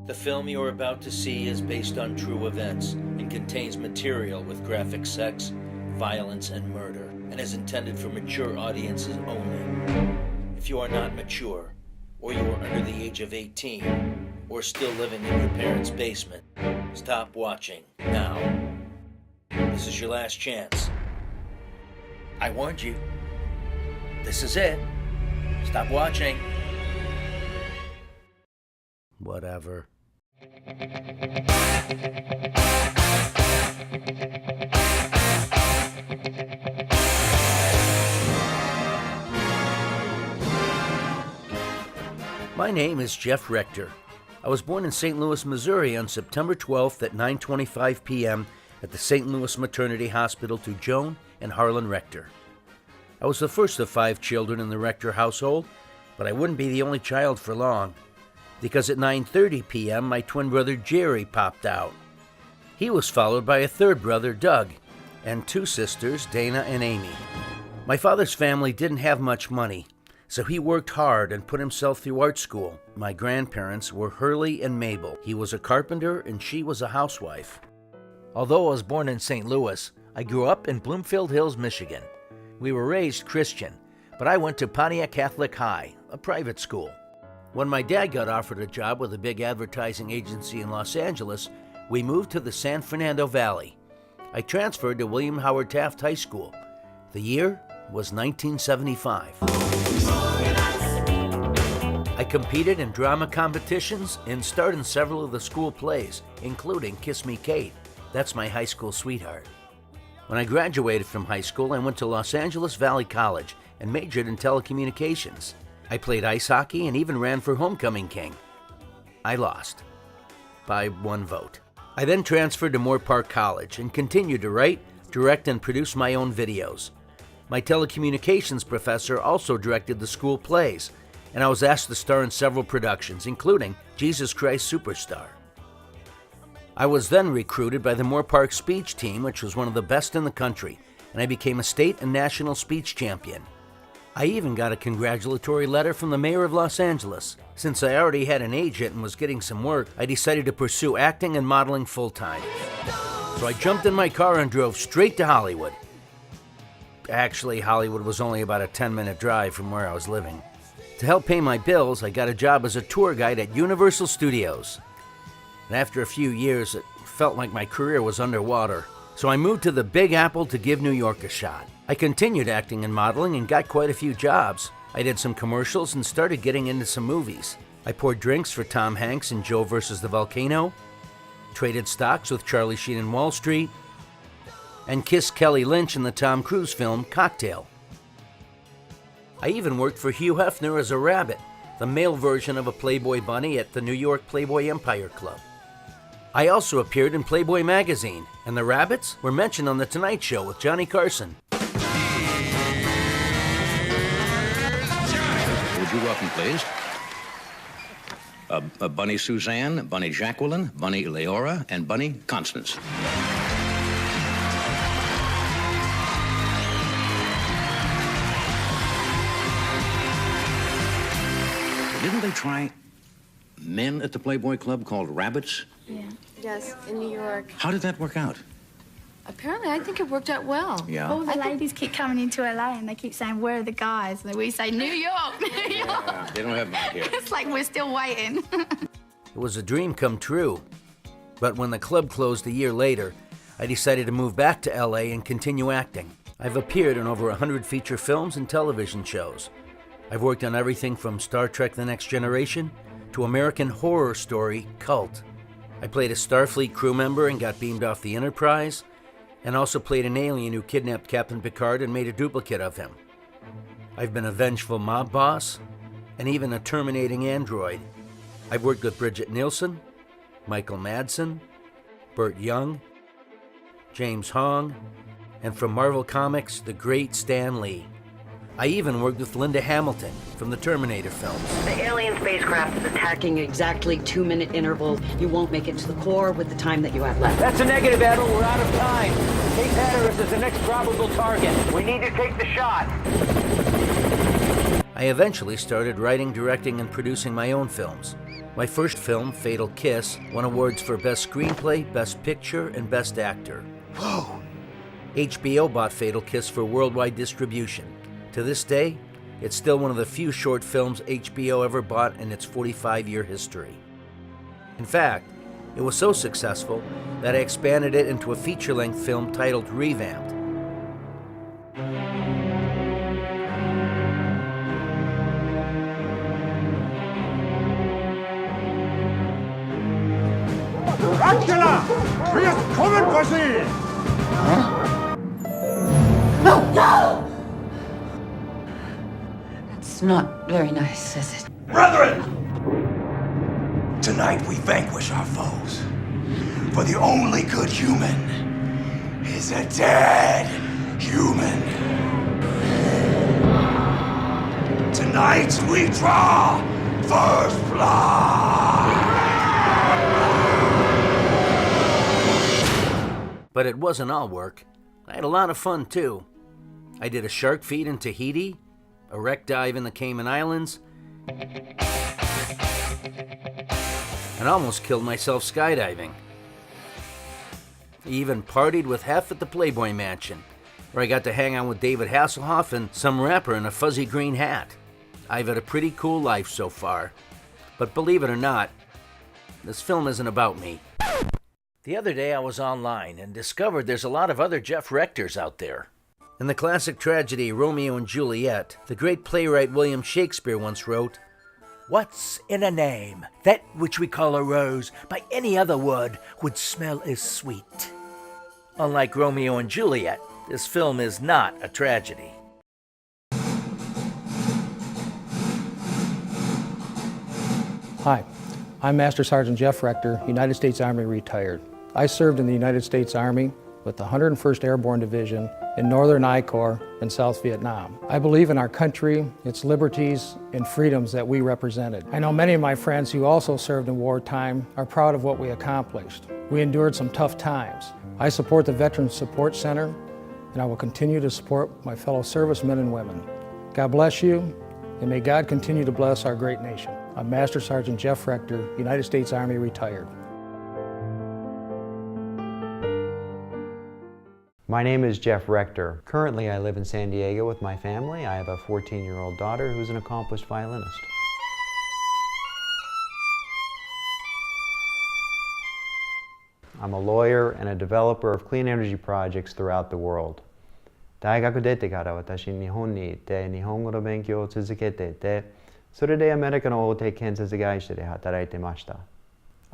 The film you are about to see is based on true events and contains material with graphic sex, violence, and murder, and is intended for mature audiences only. If you are not mature, or you are under the age of 18, or still living in your parents' basement, stop watching now. This is your last chance. I warned you. This is it. Stop watching. Whatever. My name is Jeff Rector. I was born in St. Louis, Missouri on September 12th at 9:25 p.m. at the St. Louis Maternity Hospital to Joan and Harlan Rector. I was the first of 5 children in the Rector household, but I wouldn't be the only child for long, because at 9:30 p.m. my twin brother Jerry popped out. He was followed by a third brother, Doug, and 2 sisters, Dana and Amy. My father's family didn't have much money, so he worked hard and put himself through art school. My grandparents were Hurley and Mabel. He was a carpenter and she was a housewife. Although I was born in St. Louis, I grew up in Bloomfield Hills, Michigan. We were raised Christian, but I went to Pontiac Catholic High, a private school. When my dad got offered a job with a big advertising agency in Los Angeles, we moved to the San Fernando Valley. I transferred to William Howard Taft High School. The year was 1975. I competed in drama competitions and starred in several of the school plays, including Kiss Me Kate. That's my high school sweetheart. When I graduated from high school, I went to Los Angeles Valley College and majored in telecommunications. I played ice hockey and even ran for homecoming king. I lost by 1 vote. I then transferred to Moore Park College and continued to write, direct, and produce my own videos. My telecommunications professor also directed the school plays, and I was asked to star in several productions, including Jesus Christ Superstar. I was then recruited by the Moore Park speech team, which was one of the best in the country, and I became a state and national speech champion. I even got a congratulatory letter from the mayor of Los Angeles. Since I already had an agent and was getting some work, I decided to pursue acting and modeling full-time. So I jumped in my car and drove straight to Hollywood. Actually, Hollywood was only about a 10-minute drive from where I was living. To help pay my bills, I got a job as a tour guide at Universal Studios. And after a few years, it felt like my career was underwater. So I moved to the Big Apple to give New York a shot. I continued acting and modeling and got quite a few jobs. I did some commercials and started getting into some movies. I poured drinks for Tom Hanks in Joe vs. the Volcano, traded stocks with Charlie Sheen in Wall Street, and kissed Kelly Lynch in the Tom Cruise film Cocktail. I even worked for Hugh Hefner as a rabbit, the male version of a Playboy bunny at the New York Playboy Empire Club. I also appeared in Playboy magazine, and the rabbits were mentioned on The Tonight Show with Johnny Carson. Would you welcome, please? Bunny Suzanne, Bunny Jacqueline, Bunny Leora, and Bunny Constance. Didn't they try men at the Playboy Club called rabbits? Yeah. Yes, in New York. How did that work out? Apparently, I think it worked out well. Yeah. All the ladies keep coming into LA and they keep saying, where are the guys? And we say, New York, New York. Yeah, they don't have them out here. It's like we're still waiting. It was a dream come true. But when the club closed a year later, I decided to move back to LA and continue acting. I've appeared in over 100 feature films and television shows. I've worked on everything from Star Trek The Next Generation to American Horror Story Cult. I played a Starfleet crew member and got beamed off the Enterprise, and also played an alien who kidnapped Captain Picard and made a duplicate of him. I've been a vengeful mob boss, and even a terminating android. I've worked with Bridget Nielsen, Michael Madsen, Burt Young, James Hong, and from Marvel Comics, the great Stan Lee. I even worked with Linda Hamilton from the Terminator films. The alien spacecraft is attacking exactly 2-minute intervals. You won't make it to the core with the time that you have left. That's a negative, Admiral. We're out of time. Take Hatteras as the next probable target. We need to take the shot. I eventually started writing, directing, and producing my own films. My first film, Fatal Kiss, won awards for Best Screenplay, Best Picture, and Best Actor. Whoa! HBO bought Fatal Kiss for worldwide distribution. To this day, it's still one of the few short films HBO ever bought in its 45-year history. In fact, it was so successful that I expanded it into a feature-length film titled Revamped. Angela! Wir kommen für Sie! That's not very nice, is it? Brethren! Tonight we vanquish our foes. For the only good human is a dead human. Tonight we draw first blood! But it wasn't all work. I had a lot of fun too. I did a shark feed in Tahiti, a wreck dive in the Cayman Islands, and almost killed myself skydiving. I even partied with Hef at the Playboy Mansion, where I got to hang out with David Hasselhoff and some rapper in a fuzzy green hat. I've had a pretty cool life so far. But believe it or not, this film isn't about me. The other day I was online and discovered there's a lot of other Jeff Rectors out there. In the classic tragedy Romeo and Juliet, the great playwright William Shakespeare once wrote, "What's in a name? That which we call a rose, by any other word would smell as sweet." Unlike Romeo and Juliet, this film is not a tragedy. Hi, I'm Master Sergeant Jeff Rector, United States Army retired. I served in the United States Army with the 101st Airborne Division in Northern I Corps in South Vietnam. I believe in our country, its liberties and freedoms that we represented. I know many of my friends who also served in wartime are proud of what we accomplished. We endured some tough times. I support the Veterans Support Center, and I will continue to support my fellow servicemen and women. God bless you, and may God continue to bless our great nation. I'm Master Sergeant Jeff Rector, United States Army retired. My name is Jeff Rector. Currently, I live in San Diego with my family. I have a 14-year-old daughter who's an accomplished violinist. I'm a lawyer and a developer of clean energy projects throughout the world. 大学出てから私、日本に行って日本語の勉強を続けていて、それでアメリカの大手建設会社で働いてました。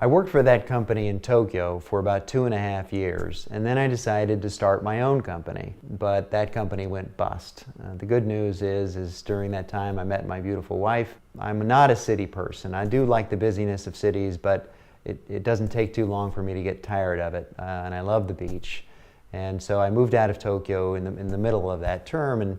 I worked for that company in Tokyo for about 2.5 years, and then I decided to start my own company, but that company went bust. The good news is during that time I met my beautiful wife. I'm not a city person. I do like the busyness of cities, but it doesn't take too long for me to get tired of it, and I love the beach. And so I moved out of Tokyo in the middle of that term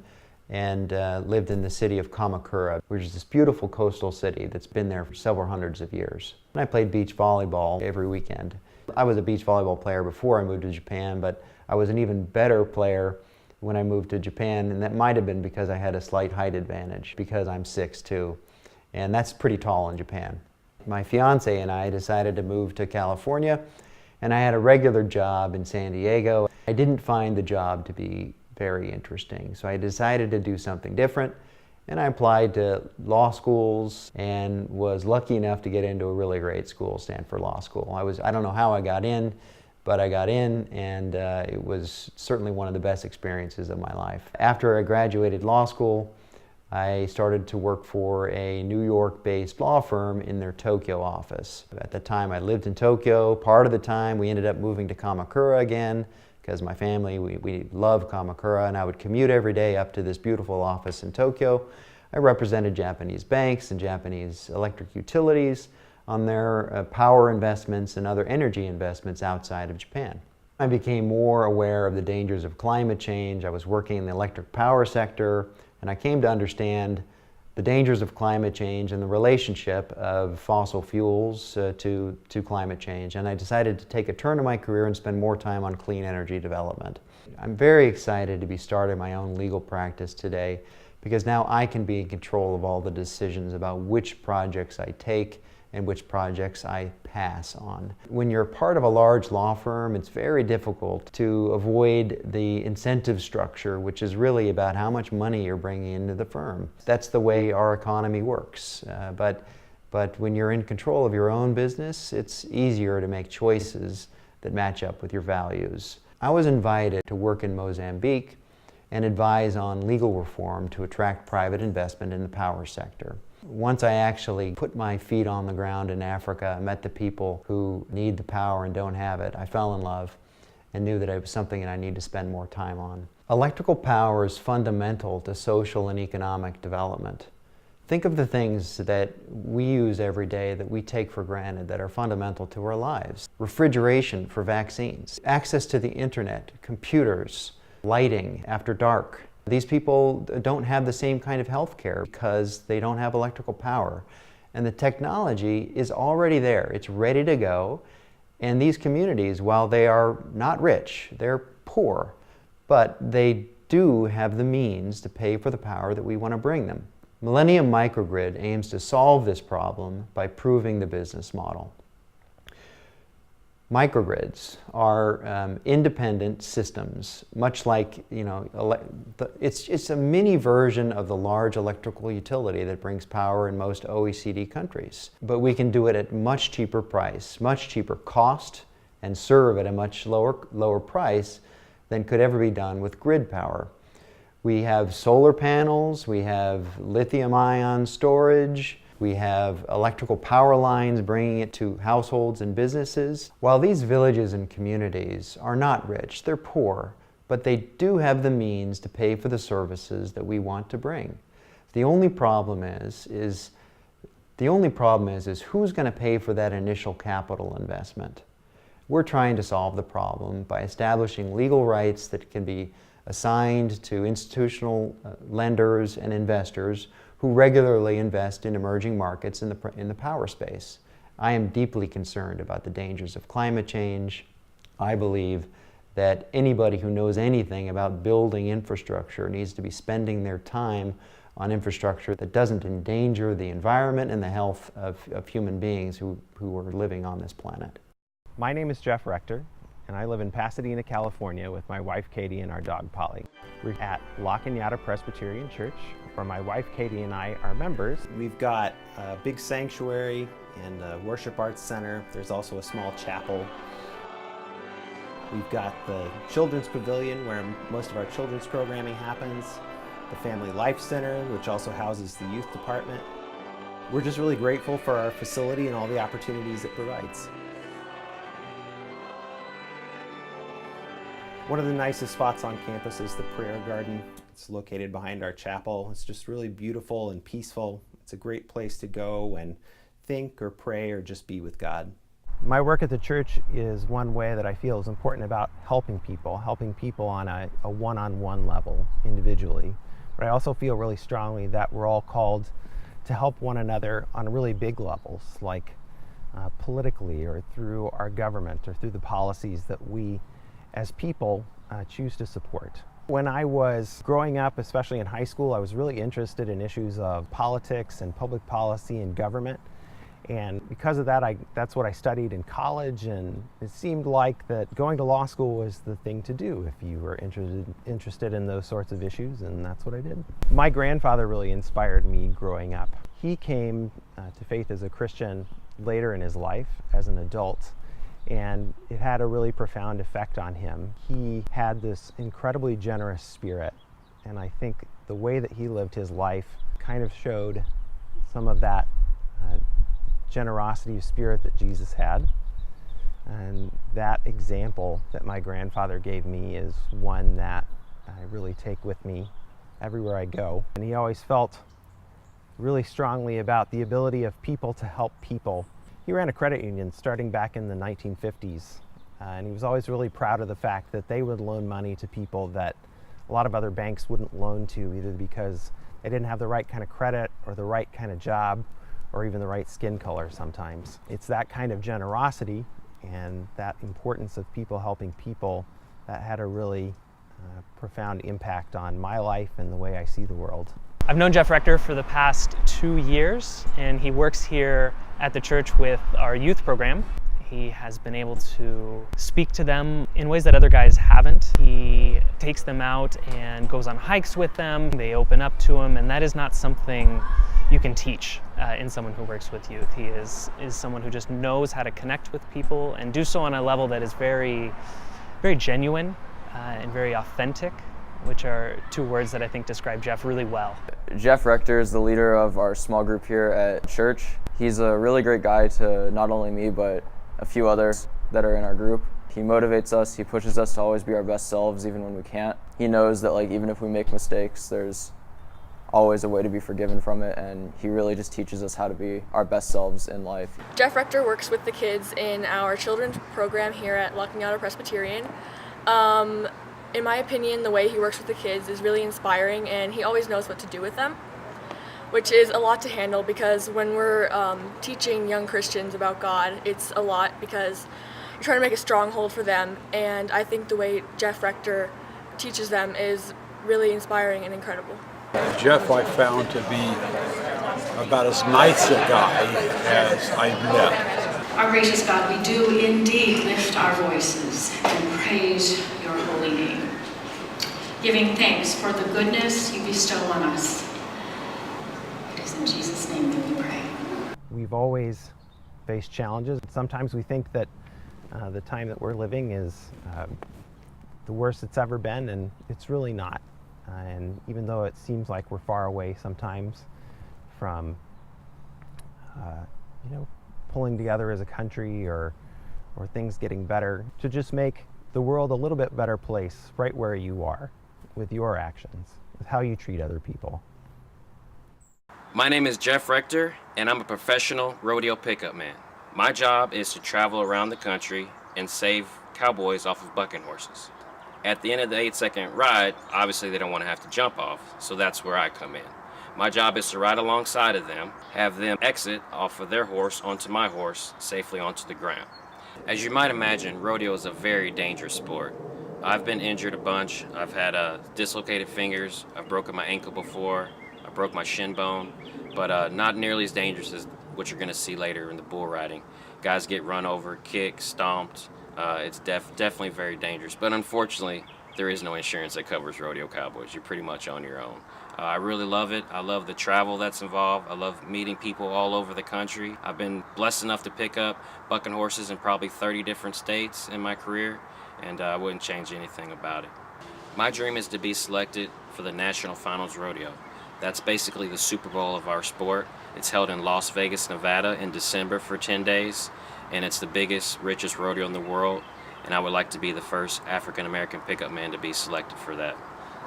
and lived in the city of Kamakura, which is this beautiful coastal city that's been there for several hundreds of years. And I played beach volleyball every weekend. I was a beach volleyball player before I moved to Japan, but I was an even better player when I moved to Japan, and that might have been because I had a slight height advantage, because I'm 6'2", and that's pretty tall in Japan. My fiance and I decided to move to California, and I had a regular job in San Diego. I didn't find the job to be very interesting, so I decided to do something different, and I applied to law schools and was lucky enough to get into a really great school, Stanford Law School. I don't know how I got in, but I got in, and it was certainly one of the best experiences of my life. After I graduated law school, I started to work for a New York-based law firm in their Tokyo office. At the time I lived in Tokyo. Part of the time we ended up moving to Kamakura again, because my family, we love Kamakura, and I would commute every day up to this beautiful office in Tokyo. I represented Japanese banks and Japanese electric utilities on their power investments and other energy investments outside of Japan. I became more aware of the dangers of climate change. I was working in the electric power sector, and I came to understand the dangers of climate change and the relationship of fossil fuels to climate change. And I decided to take a turn in my career and spend more time on clean energy development. I'm very excited to be starting my own legal practice today, because now I can be in control of all the decisions about which projects I take and which projects I pass on. When you're part of a large law firm, it's very difficult to avoid the incentive structure, which is really about how much money you're bringing into the firm. That's the way our economy works. But when you're in control of your own business, it's easier to make choices that match up with your values. I was invited to work in Mozambique and advise on legal reform to attract private investment in the power sector. Once I actually put my feet on the ground in Africa, I met the people who need the power and don't have it. I fell in love and knew that it was something that I need to spend more time on. Electrical power is fundamental to social and economic development. Think of the things that we use every day that we take for granted that are fundamental to our lives. Refrigeration for vaccines, access to the internet, computers, lighting after dark. These people don't have the same kind of health care because they don't have electrical power. And the technology is already there. It's ready to go. And these communities, while they are not rich, they're poor, but they do have the means to pay for the power that we want to bring them. Millennium Microgrid aims to solve this problem by proving the business model. Microgrids are independent systems, much like, it's a mini version of the large electrical utility that brings power in most OECD countries. But we can do it at much cheaper price, much cheaper cost, and serve at a much lower price than could ever be done with grid power. We have solar panels, we have lithium-ion storage, we have electrical power lines bringing it to households and businesses. While these villages and communities are not rich, they're poor, but they do have the means to pay for the services that we want to bring. The only problem is who's going to pay for that initial capital investment? We're trying to solve the problem by establishing legal rights that can be assigned to institutional lenders and investors who regularly invest in emerging markets in the power space. I am deeply concerned about the dangers of climate change. I believe that anybody who knows anything about building infrastructure needs to be spending their time on infrastructure that doesn't endanger the environment and the health of human beings who are living on this planet. My name is Jeff Rector, and I live in Pasadena, California with my wife Katie and our dog Polly. We're at La Cañada Presbyterian Church, where my wife Katie and I are members. We've got a big sanctuary and a worship arts center. There's also a small chapel. We've got the children's pavilion where most of our children's programming happens, the Family Life Center, which also houses the youth department. We're just really grateful for our facility and all the opportunities it provides. One of the nicest spots on campus is the prayer garden. It's located behind our chapel. It's just really beautiful and peaceful. It's a great place to go and think or pray or just be with God. My work at the church is one way that I feel is important about helping people on a one-on-one level individually. But I also feel really strongly that we're all called to help one another on really big levels, like politically or through our government or through the policies that we as people choose to support. When I was growing up, especially in high school, I was really interested in issues of politics and public policy and government. And because of that, that's what I studied in college, and it seemed like that going to law school was the thing to do if you were interested in those sorts of issues, and that's what I did. My grandfather really inspired me growing up. He came to faith as a Christian later in his life as an adult, and it had a really profound effect on him. He had this incredibly generous spirit, and I think the way that he lived his life kind of showed some of that generosity of spirit that Jesus had. And that example that my grandfather gave me is one that I really take with me everywhere I go. And he always felt really strongly about the ability of people to help people. He ran a credit union starting back in the 1950s, and he was always really proud of the fact that they would loan money to people that a lot of other banks wouldn't loan to, either because they didn't have the right kind of credit or the right kind of job or even the right skin color sometimes. It's that kind of generosity and that importance of people helping people that had a really profound impact on my life and the way I see the world. I've known Jeff Rector for the past 2 years, and he works here at the church with our youth program. He has been able to speak to them in ways that other guys haven't. He takes them out and goes on hikes with them. They open up to him, and that is not something you can teach in someone who works with youth. He is someone who just knows how to connect with people and do so on a level that is very, very genuine and very authentic, which are two words that I think describe Jeff really well. Jeff Rector is the leader of our small group here at church. He's a really great guy to not only me, but a few others that are in our group. He motivates us, he pushes us to always be our best selves even when we can't. He knows that even if we make mistakes, there's always a way to be forgiven from it, and he really just teaches us how to be our best selves in life. Jeff Rector works with the kids in our children's program here at Locking Outer Presbyterian. In my opinion, the way he works with the kids is really inspiring, and he always knows what to do with them, which is a lot to handle because when we're teaching young Christians about God, it's a lot because you're trying to make a stronghold for them, and I think the way Jeff Rector teaches them is really inspiring and incredible. Jeff I found to be about as nice a guy as I've met. Our gracious God, we do indeed lift our voices and praise your holy name, giving thanks for the goodness you bestow on us. It is in Jesus' name that we pray. We've always faced challenges. Sometimes we think that the time that we're living is the worst it's ever been, and it's really not. And even though it seems like we're far away sometimes from pulling together as a country or things getting better, to just make the world a little bit better place right where you are with your actions, with how you treat other people. My name is Jeff Rector, and I'm a professional rodeo pickup man. My job is to travel around the country and save cowboys off of bucking horses. At the end of the 8-second ride, obviously they don't want to have to jump off, so that's where I come in. My job is to ride alongside of them, have them exit off of their horse onto my horse, safely onto the ground. As you might imagine, rodeo is a very dangerous sport. I've been injured a bunch. I've had dislocated fingers. I've broken my ankle before. I broke my shin bone, but not nearly as dangerous as what you're going to see later in the bull riding. Guys get run over, kicked, stomped. It's definitely very dangerous, but unfortunately, there is no insurance that covers rodeo cowboys. You're pretty much on your own. I really love it. I love the travel that's involved. I love meeting people all over the country. I've been blessed enough to pick up bucking horses in probably 30 different states in my career, and I wouldn't change anything about it. My dream is to be selected for the National Finals Rodeo. That's basically the Super Bowl of our sport. It's held in Las Vegas, Nevada in December for 10 days. And it's the biggest, richest rodeo in the world, and I would like to be the first African-American pickup man to be selected for that.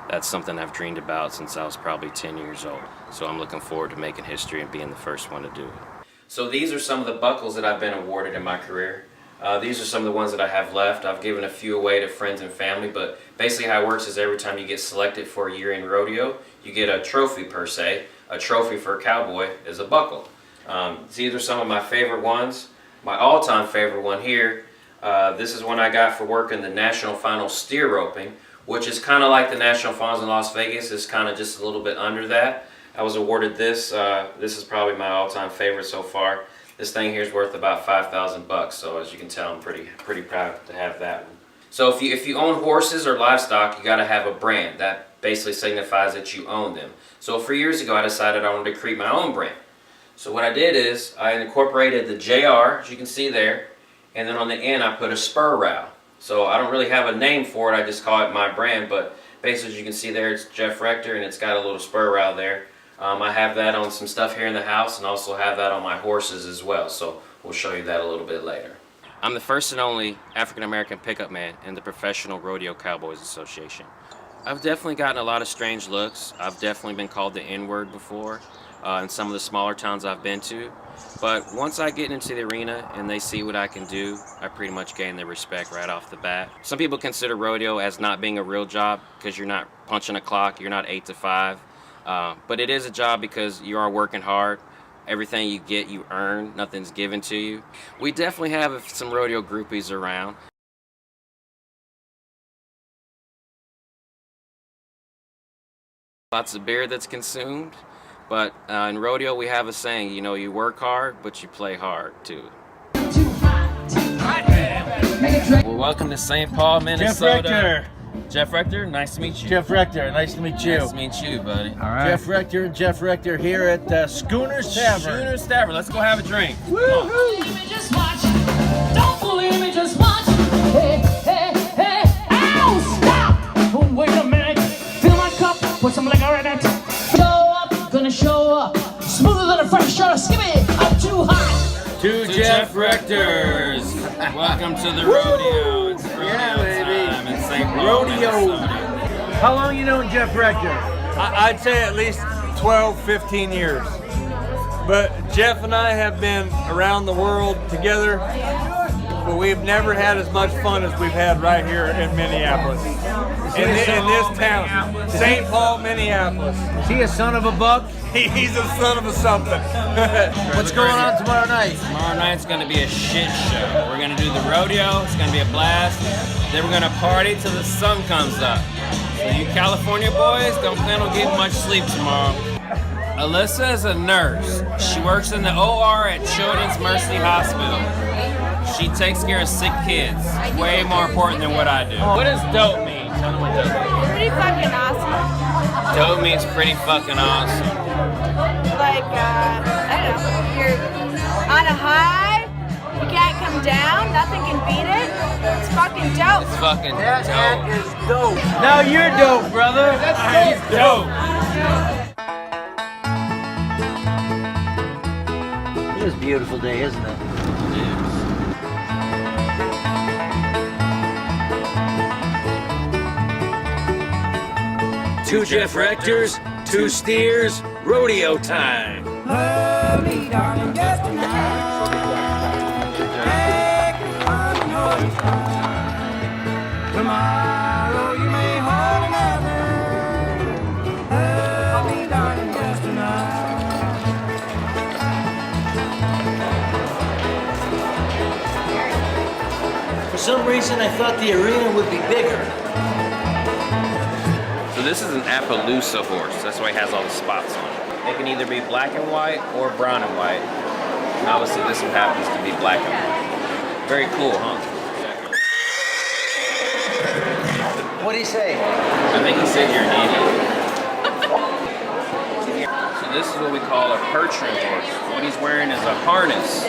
That's something I've dreamed about since I was probably 10 years old, so I'm looking forward to making history and being the first one to do it. So these are some of the buckles that I've been awarded in my career. These are some of the ones that I have left. I've given a few away to friends and family, but basically how it works is every time you get selected for a year in rodeo, you get a trophy per se. A trophy for a cowboy is a buckle. These are some of my favorite ones. My all-time favorite one here, this is one I got for working the National Finals steer roping, which is kind of like the National Finals in Las Vegas. It's kind of just a little bit under that. I was awarded this. This is probably my all-time favorite so far. This thing here is worth about $5,000, so as you can tell, I'm pretty proud to have that one. So if you own horses or livestock, you got to have a brand. That basically signifies that you own them. So 3 years ago, I decided I wanted to create my own brand. So what I did is I incorporated the JR, as you can see there, and then on the end I put a spur rowel. So I don't really have a name for it, I just call it my brand, but basically as you can see there, it's Jeff Rector and it's got a little spur rowel there. I have that on some stuff here in the house and also have that on my horses as well, so we'll show you that a little bit later. I'm the first and only African-American pickup man in the Professional Rodeo Cowboys Association. I've definitely gotten a lot of strange looks. I've definitely been called the N-word before. In some of the smaller towns I've been to. But once I get into the arena and they see what I can do, I pretty much gain their respect right off the bat. Some people consider rodeo as not being a real job because you're not punching a clock, you're not 8 to 5. But it is a job because you are working hard. Everything you get, you earn. Nothing's given to you. We definitely have some rodeo groupies around. lots of beer that's consumed. But in rodeo, we have a saying, you know, you work hard, but you play hard too. Well, welcome to St. Paul, Minnesota. Jeff Rector. Jeff Rector, nice to meet you. Jeff Rector, nice to meet you. Nice to meet you, buddy. All right. Jeff Rector and Jeff Rector here at Schooner's Tavern. Schooner's Tavern. Let's go have a drink. Woo-hoo! Just watch. Don't believe me, just watch. Hey, hey, hey. Ow, stop. Oh, wait a minute. Fill my cup with some liquor in it. Show up, gonna show up. Smoother than a fresh shot of skimmy. I'm too hot. Two Jeff Rectors. Welcome to the rodeo. It's rodeo time in St. Paul, Minnesota. How long you known Jeff Rector? I'd say at least 12, 15 years. But Jeff and I have been around the world together, but we've never had as much fun as we've had right here in Minneapolis. In this town, St. Paul, Minneapolis. Is he a son of a buck? He's a son of a something. What's going on tomorrow night? Tomorrow night's gonna be a shit show. We're gonna do the rodeo, it's gonna be a blast. Then we're gonna party till the sun comes up. So you California boys, don't plan on getting much sleep tomorrow. Alyssa is a nurse. She works in the OR at Children's Mercy Hospital. She takes care of sick kids. Way more important than what I do. What does dope mean? Tell them what dope means. Pretty fucking awesome. Dope means pretty fucking awesome. Like, I don't know, you're on a high, you can't come down, nothing can beat it. It's fucking dope. It's fucking that dope. That is dope. Now you're dope, brother. That's dope. It is a beautiful day, isn't it? Two Jeff Rectors, two steers, rodeo time. Love me, darling, just tonight. Tomorrow you may hold another. Love me, darling, just tonight. For some reason, I thought the arena would be bigger. So this is an Appaloosa horse. That's why it has all the spots on it. They can either be black and white or brown and white. And obviously this one happens to be black and white. Very cool, huh? What do you say? I think he said you're an idiot. So this is what we call a percheron horse. What he's wearing is a harness.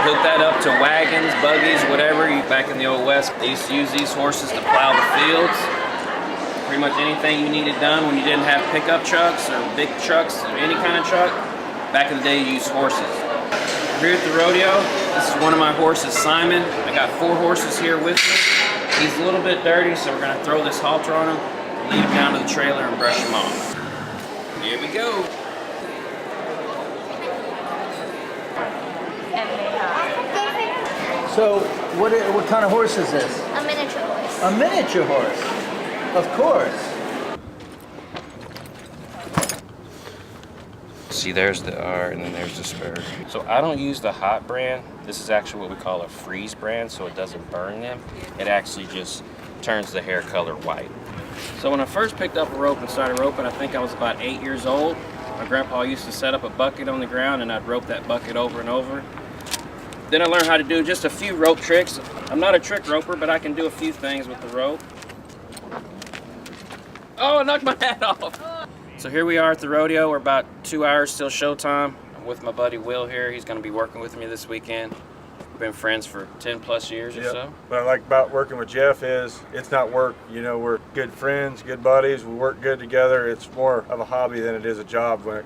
Hook that up to wagons, buggies, whatever. Back in the old West, they used to use these horses to plow the fields. Pretty much anything you needed done when you didn't have pickup trucks or big trucks or any kind of truck. Back in the day, you used horses. Here at the rodeo, this is one of my horses, Simon. I got 4 horses here with me. He's a little bit dirty, so we're gonna throw this halter on him, lead him down to the trailer and brush him off. Here we go. So, what kind of horse is this? A miniature horse. A miniature horse. Of course. See, there's the R and then there's the spur. So I don't use the hot brand. This is actually what we call a freeze brand, so it doesn't burn them. It actually just turns the hair color white. So when I first picked up a rope and started roping, I think I was about 8 years old. My grandpa used to set up a bucket on the ground and I'd rope that bucket over and over. Then I learned how to do just a few rope tricks. I'm not a trick roper, but I can do a few things with the rope. Oh, I knocked my hat off. So here we are at the rodeo. We're about 2 hours till showtime. I'm with my buddy Will here. He's gonna be working with me this weekend. We've been friends for 10 plus years or so. What I like about working with Jeff is it's not work. You know, we're good friends, good buddies. We work good together. It's more of a hobby than it is a job when it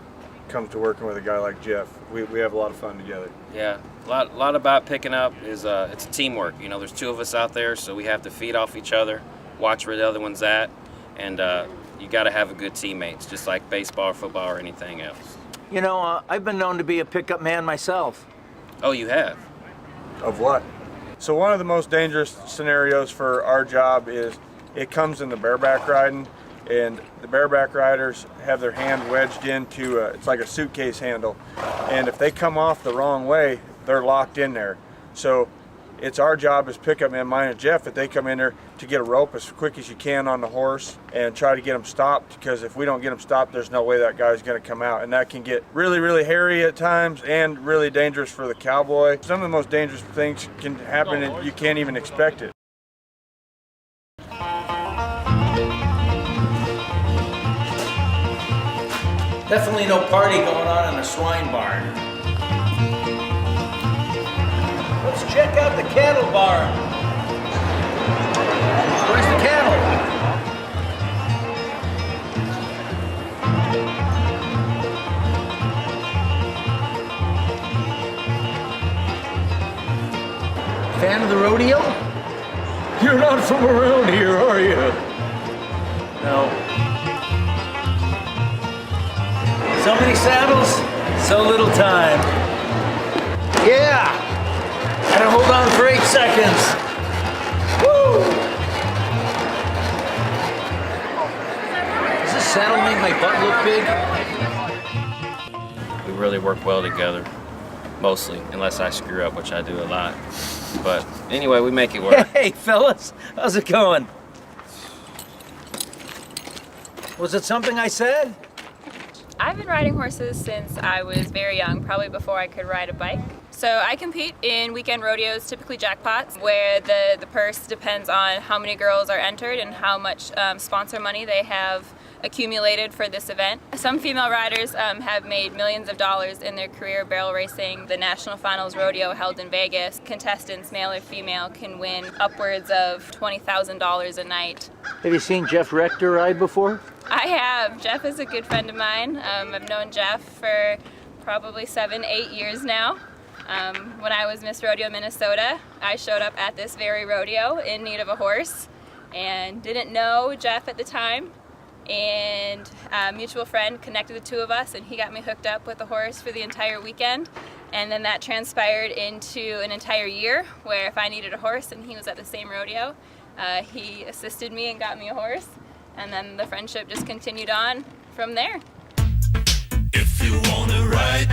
comes to working with a guy like Jeff. We have a lot of fun together. Yeah, a lot about picking up is it's teamwork. You know, there's 2 of us out there, so we have to feed off each other, watch where the other one's at, and you got to have a good teammates, just like baseball or football or anything else. You know, I've been known to be a pickup man myself. Oh, you have? Of what? So one of the most dangerous scenarios for our job is it comes in the bareback riding, and the bareback riders have their hand wedged into it's like a suitcase handle, and if they come off the wrong way, they're locked in there. So It's our job as pickup men, mine and Jeff, that they come in there to get a rope as quick as you can on the horse and try to get them stopped, because if we don't get them stopped, there's no way that guy's going to come out. And that can get really, really hairy at times and really dangerous for the cowboy. Some of the most dangerous things can happen and you can't even expect it. Definitely no party going on in the swine barn. Let's check out the cattle barn. Where's the cattle? Fan of the rodeo? You're not from around here, are you? No. So many saddles, so little time. Yeah! Gotta hold on for 8 seconds. Woo! Does this saddle make my butt look big? We really work well together, mostly, unless I screw up, which I do a lot. But anyway, we make it work. Hey, fellas, how's it going? Was it something I said? I've been riding horses since I was very young, probably before I could ride a bike. So I compete in weekend rodeos, typically jackpots, where the purse depends on how many girls are entered and how much sponsor money they have accumulated for this event. Some female riders have made millions of dollars in their career barrel racing. The National Finals Rodeo held in Vegas, contestants, male or female, can win upwards of $20,000 a night. Have you seen Jeff Rector ride before? I have. Jeff is a good friend of mine. I've known Jeff for probably 7-8 years now. When I was Miss Rodeo Minnesota, I showed up at this very rodeo in need of a horse and didn't know Jeff at the time. And a mutual friend connected the two of us, and he got me hooked up with a horse for the entire weekend. And then that transpired into an entire year, where if I needed a horse and he was at the same rodeo, he assisted me and got me a horse. And then the friendship just continued on from there. If you wanna ride,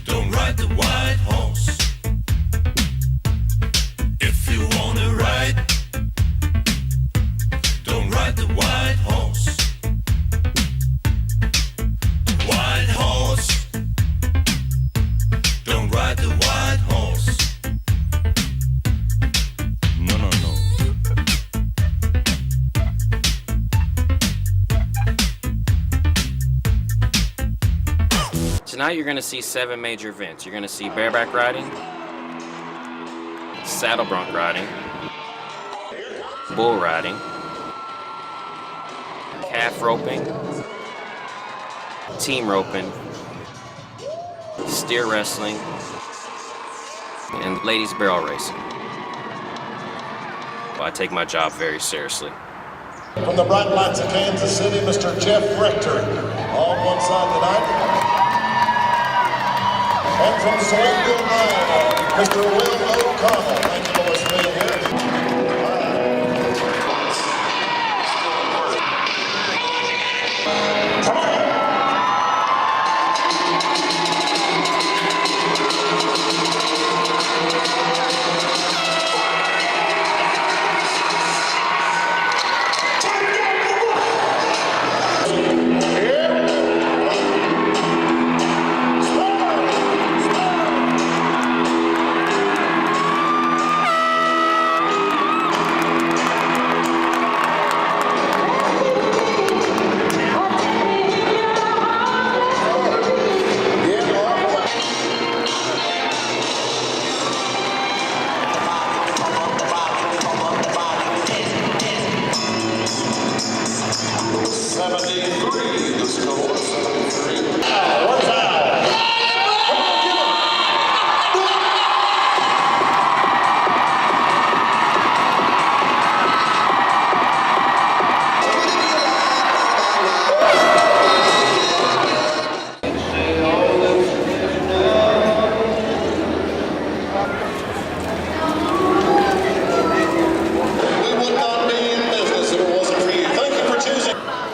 don't ride the white horse. If you wanna ride, don't ride the white horse. The white horse. Don't ride the white horse. No, no, no. Tonight you're going to see 7 major events. You're going to see bareback riding, saddle bronc riding, bull riding, calf roping, team roping, steer wrestling, and ladies barrel racing. Well, I take my job very seriously. From the bright lights of Kansas City, Mr. Jeff Rector on one side tonight. And from Swainville, Iowa, Mr. Will O'Connell. Thank you for listening here.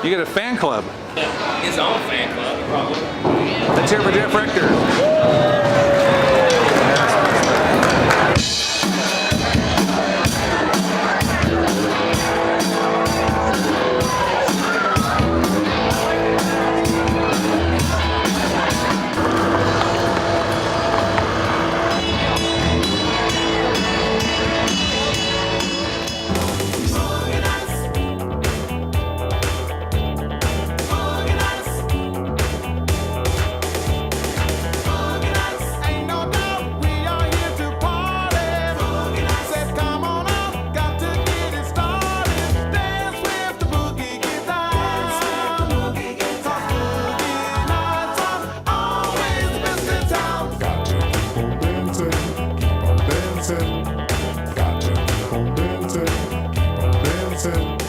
You get a fan club. His own fan club, probably. Let's hear for Jeff Rector. food.